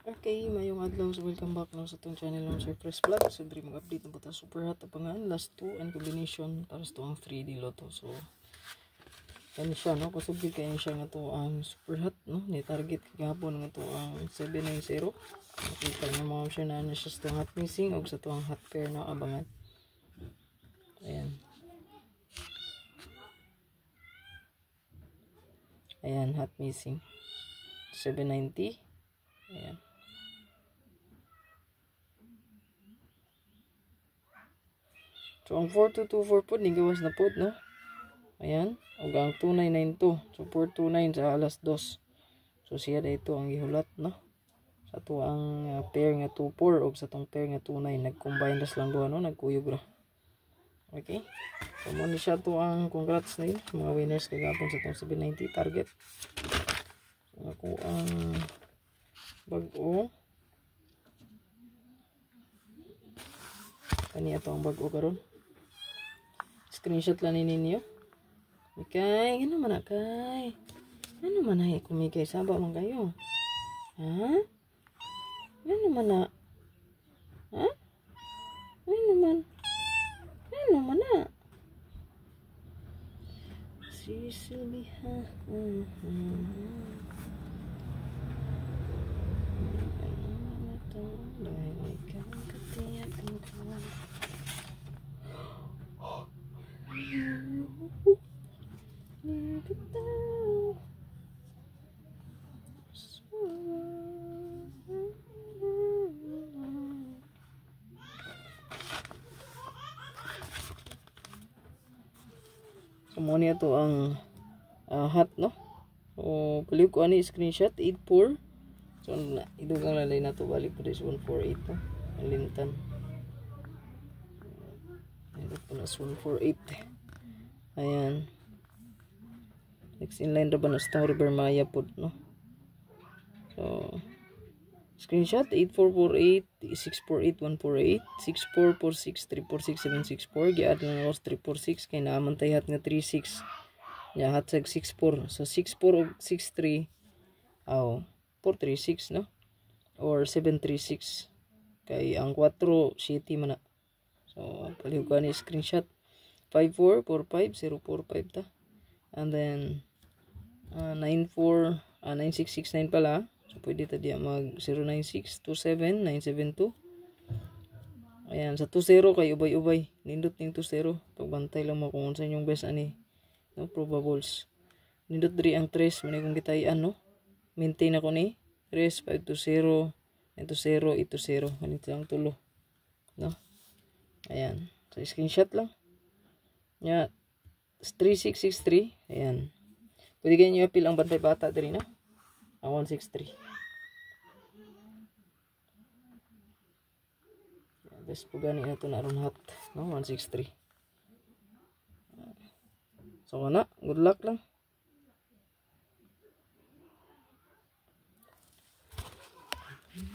Okay, mayong adlaw, so welcome back na sa itong channel ng Sir Chris Vlog. So, diri mag-update na po ta super hot pangan last 2 and combination para sa itong 3D loto. So, yan siya, no? Kusubig kayo siya nga ito ang super hot, no? Ni-target kagapon nga ito ang 790. Nakita na mga siya na siya sa itong hot missing o sa itong hot pair na abangan. Ayan. Ayan, hot missing. 790. Ayan. So, ang 4224 po, nigawas na po, no? Ayan. O ang 2992. So, 429 sa alas 2. So, siya na ito ang ihulat, no? Sa ito ang pair nga 24 o sa itong pair nga 29. Nag-combine ras lang doon, no? Nagkuyog ra. Okay? So, muna siya ito ang congrats na yun. Mga winners kagapon sa itong 790 target. So, ako ang bag-o. Kani ito ang bag-o karon. Screenshot lang ninyo. Okay, ano man na kay? Ano man na kumigay? Saba man kayo? Ha? Ano man na? Ha? Ano man? Ano man na? Si Sylvia. So, mo niya to ang hot, no? So, balik ko ani screenshot 84. So, idugang lalay na to balik ko this 148, no? Ang lintan. Ito po na 148. Ayan. Next in line ba na sa River Maya po, no? So, screenshot 8448 648 148 6446 346 764. Giad na was 346 kay naaman tayhat nga 36. Ya hatsag 64. So 64 og 63 aw 436, no? Or 736 kay ang 4 city man na. So palihog ko ni screenshot 5445045 ta. And then 9669 pala. So, pwede ta diya mag 09627972. Ayan, sa 20 kay ubay-ubay. Nindot ning 20. Pagbantay lang mo kung unsa inyong best ani, no? Probables. Nindot diri ang 3, manay kung gitayan, no? Maintain ako ni 3 520 90 80. Ganito lang tulo, no? Ayan. So, screenshot lang. Nya 3663. Ayan. Pwede kayo nyo appeal ang bantay bata diri, no? 163. Best po gani na ito na aron hot, no? 163. So, na. Good luck lang.